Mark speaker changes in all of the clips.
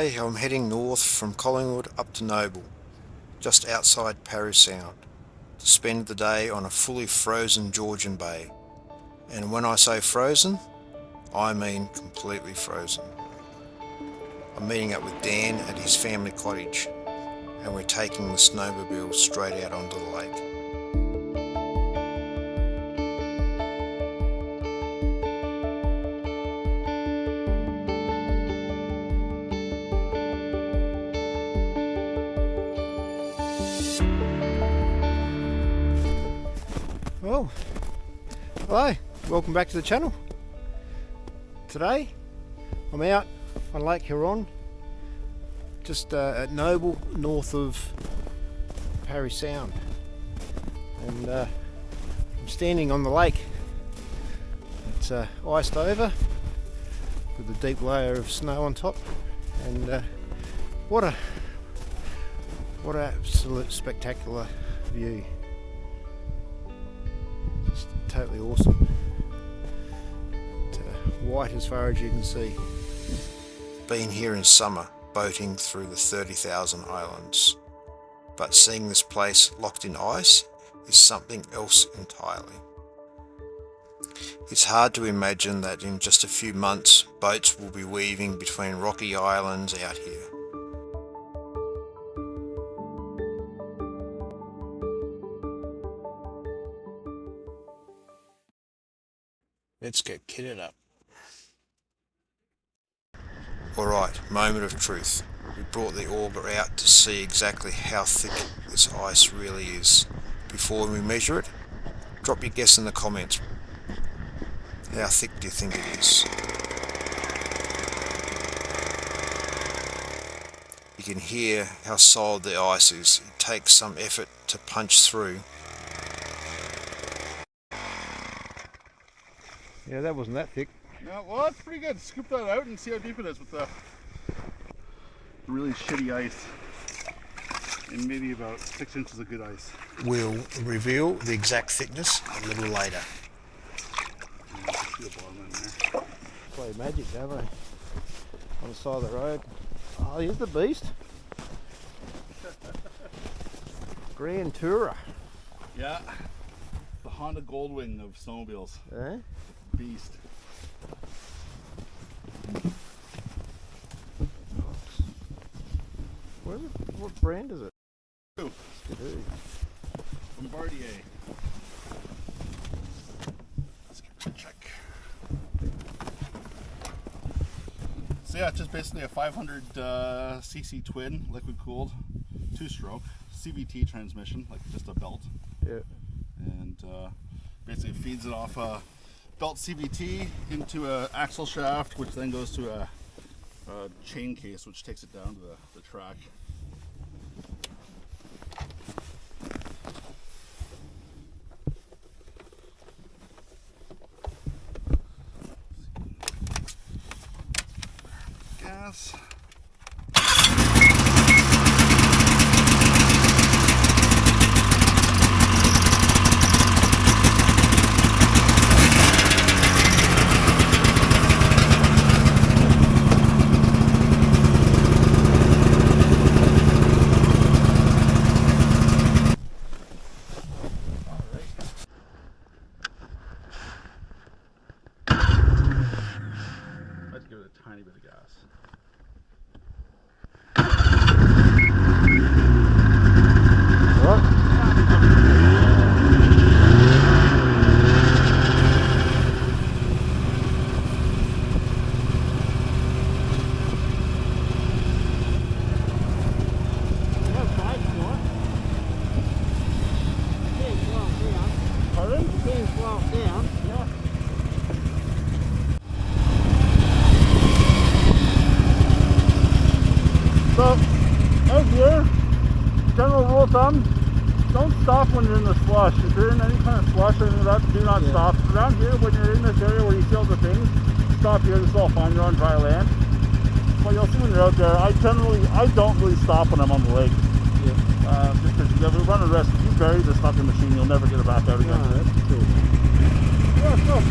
Speaker 1: Today I'm heading north from Collingwood up to Nobel, just outside Parry Sound, to spend the day on a fully frozen Georgian Bay. And when I say frozen, I mean completely frozen. I'm meeting up with Dan at his family cottage, and we're taking the snowmobile straight out onto the lake. Well, hello, welcome back to the channel. Today I'm out on Lake Huron, just at Nobel, north of Parry Sound, and I'm standing on the lake. It's iced over with a deep layer of snow on top, and what an absolute spectacular view. Just totally awesome. It's white as far as you can see. Been here in summer, boating through the 30,000 islands, but seeing this place locked in ice is something else entirely. It's hard to imagine that in just a few months boats will be weaving between rocky islands out here. Let's get kitted up. Alright, moment of truth. We brought the auger out to see exactly how thick this ice really is. Before we measure it, drop your guess in the comments. How thick do you think it is? You can hear how solid the ice is. It takes some effort to punch through. Yeah, that wasn't that thick.
Speaker 2: No, well, that's pretty good. Scoop that out and see how deep it is with the really shitty ice. And maybe about 6 inches of good ice.
Speaker 1: We'll reveal the exact thickness a little later.
Speaker 2: See the bottom in there.
Speaker 1: Play magic, don't they? On the side of the road. Oh, here's the beast. Grand Tourer.
Speaker 2: Yeah. The Honda Goldwing of snowmobiles.
Speaker 1: Eh?
Speaker 2: Beast.
Speaker 1: What brand is it?
Speaker 2: Ooh.
Speaker 1: Skidoo.
Speaker 2: Bombardier. Let's give it a check. So yeah, it's just basically a 500 cc twin, liquid cooled, 2-stroke, CVT transmission, like just a belt.
Speaker 1: Yeah.
Speaker 2: And basically feeds it off a belt CVT into a axle shaft, which then goes to a chain case, which takes it down to the track. Gas. Let's give it a tiny bit of gas. So, as here, general rule of thumb, don't stop when you're in the slush. If you're in any kind of slush or anything like that, do not stop. Around here, when you're in this area where you see all the things, stop here. This is all fine. You're on dry land. But you'll see when you're out there, I don't really stop when I'm on the lake. Yeah. Just because you run a risk. If you bury this fucking machine, you'll never get it back out again.
Speaker 1: Oh, that's cool.
Speaker 2: Yeah, cool.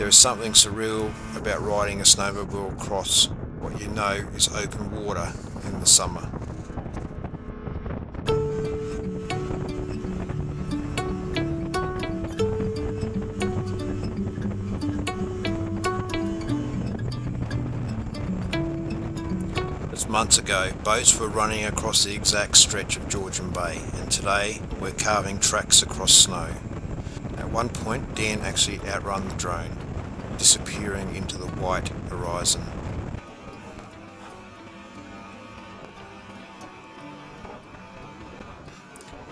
Speaker 1: There is something surreal about riding a snowmobile across what you know is open water in the summer. As months ago, boats were running across the exact stretch of Georgian Bay, and today we're carving tracks across snow. At one point, Dan actually outrun the drone, disappearing into the white horizon.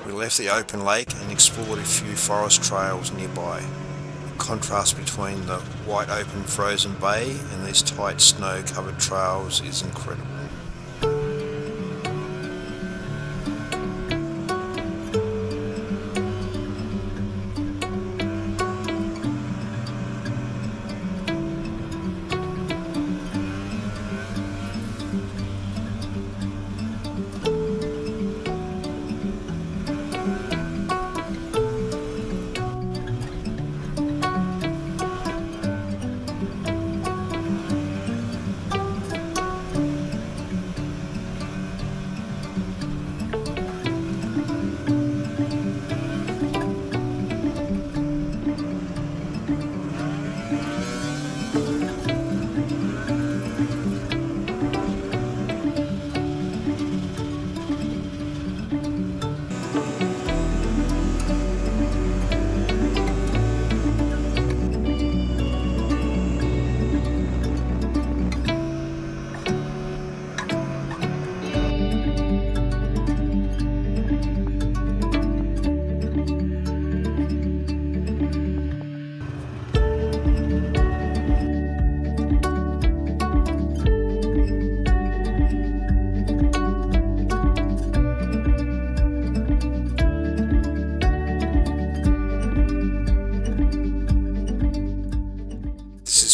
Speaker 1: We left the open lake and explored a few forest trails nearby. The contrast between the white open frozen bay and these tight snow-covered trails is incredible.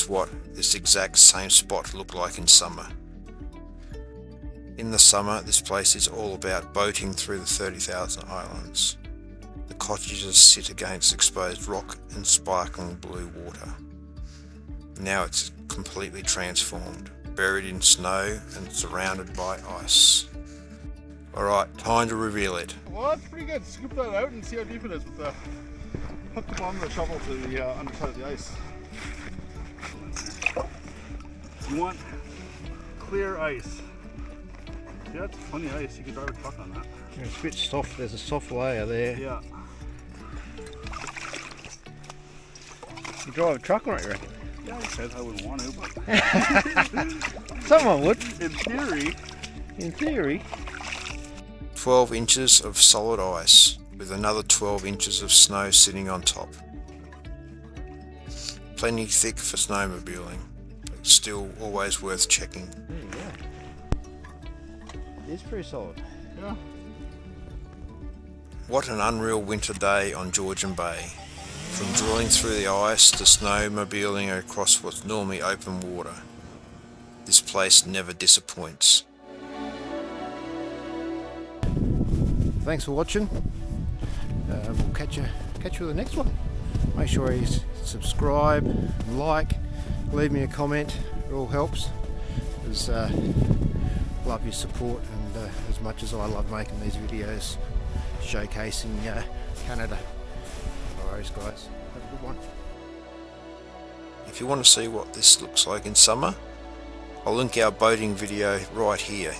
Speaker 1: What this exact same spot looked like in summer. In the summer, this place is all about boating through the 30,000 islands. The cottages sit against exposed rock and sparkling blue water. Now it's completely transformed, buried in snow and surrounded by ice. Alright, time to reveal it.
Speaker 2: Well, that's pretty good. Scoop that out and see how deep it is with the hook the bottom of the shovel to the underside of the ice. You want clear ice. Yeah, it's plenty of ice. You can drive a truck on that.
Speaker 1: Yeah, it's a bit soft. There's a soft layer there.
Speaker 2: Yeah.
Speaker 1: You drive a truck on it, you reckon?
Speaker 2: Yeah, I said I wouldn't want to, but
Speaker 1: Someone would.
Speaker 2: in theory.
Speaker 1: In theory. 12 inches of solid ice with another 12 inches of snow sitting on top. Plenty thick for snowmobiling, but still always worth checking.
Speaker 3: There you go. It is pretty solid.
Speaker 2: Yeah.
Speaker 1: What an unreal winter day on Georgian Bay. From drilling through the ice to snowmobiling across what's normally open water. This place never disappoints. Thanks for watching. We'll catch you with the next one. Make sure you subscribe, like, leave me a comment. It all helps. Love your support, and as much as I love making these videos showcasing Canada. Alright guys, have a good one. If you want to see what this looks like in summer, I'll link our boating video right here.